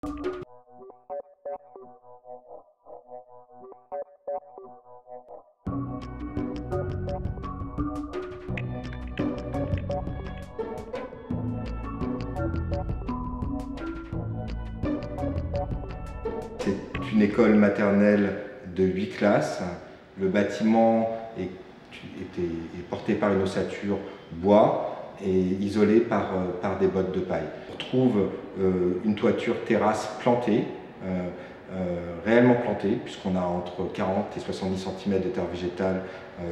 C'est une école maternelle de 8 classes. Le bâtiment est porté par une ossature bois et isolé par des bottes de paille. On retrouve une toiture terrasse plantée, réellement plantée, puisqu'on a entre 40 et 70 cm de terre végétale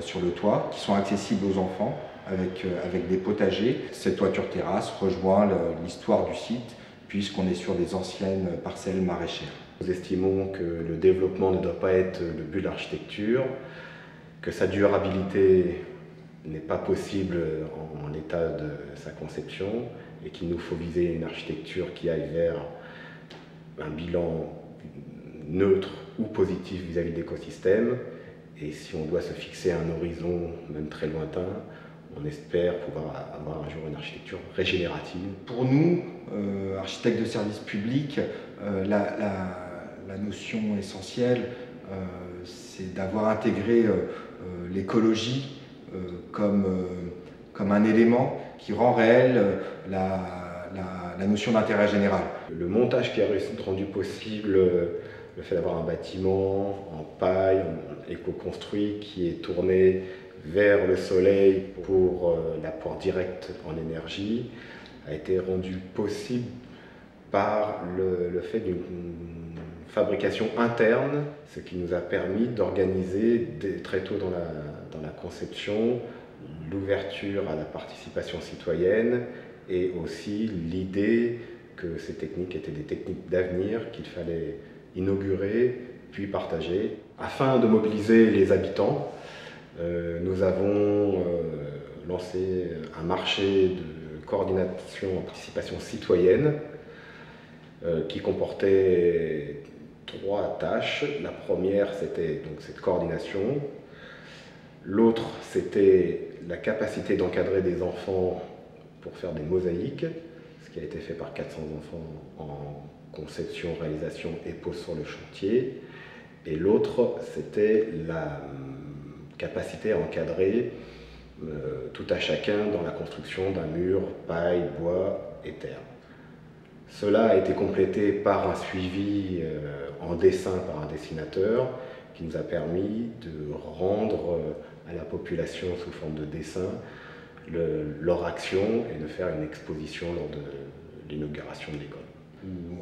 sur le toit, qui sont accessibles aux enfants avec des potagers. Cette toiture terrasse rejoint l'histoire du site, puisqu'on est sur des anciennes parcelles maraîchères. Nous estimons que le développement ne doit pas être le but de l'architecture, que sa durabilité n'est pas possible en l'état de sa conception et qu'il nous faut viser une architecture qui aille vers un bilan neutre ou positif vis-à-vis de l'écosystème. Et si on doit se fixer un horizon, même très lointain, on espère pouvoir avoir un jour une architecture régénérative. Pour nous, architectes de service public, la notion essentielle, c'est d'avoir intégré l'écologie comme un élément qui rend réelle la notion d'intérêt général. Le montage qui a rendu possible le fait d'avoir un bâtiment en paille, éco-construit, qui est tourné vers le soleil pour l'apport direct en énergie, a été rendu possible par le fait d'une fabrication interne, ce qui nous a permis d'organiser très tôt dans la conception l'ouverture à la participation citoyenne et aussi l'idée que ces techniques étaient des techniques d'avenir qu'il fallait inaugurer puis partager. Afin de mobiliser les habitants, nous avons lancé un marché de coordination en participation citoyenne qui comportait 3 tâches. La première, c'était donc cette coordination. L'autre, c'était la capacité d'encadrer des enfants pour faire des mosaïques, ce qui a été fait par 400 enfants en conception, réalisation et pose sur le chantier. Et l'autre, c'était la capacité à encadrer tout à chacun dans la construction d'un mur, paille, bois et terre. Cela a été complété par un suivi en dessin par un dessinateur qui nous a permis de rendre à la population sous forme de dessin leur action et de faire une exposition lors de l'inauguration de l'école.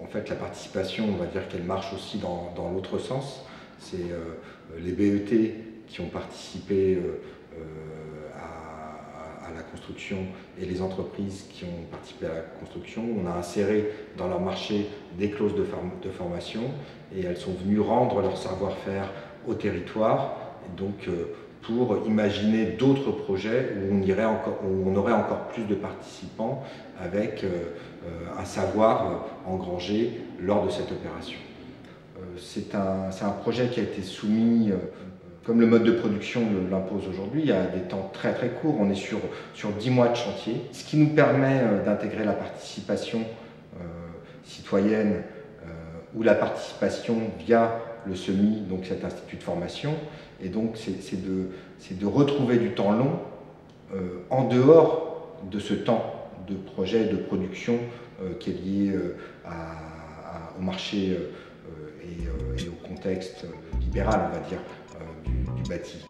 En fait, la participation, on va dire qu'elle marche aussi dans l'autre sens. C'est les BET qui ont participé à la construction et les entreprises qui ont participé à la construction. On a inséré dans leur marché des clauses de formation et elles sont venues rendre leur savoir-faire au territoire. Et donc, pour imaginer d'autres projets où on aurait encore plus de participants avec un savoir engrangé lors de cette opération. C'est un projet qui a été soumis, comme le mode de production l'impose aujourd'hui, il y a des temps très très courts, on est sur 10 mois de chantier, ce qui nous permet d'intégrer la participation citoyenne ou la participation via le SEMI, donc cet institut de formation, et donc c'est de retrouver du temps long en dehors de ce temps de projet de production qui est lié au marché et au contexte libéral, on va dire, du bâti.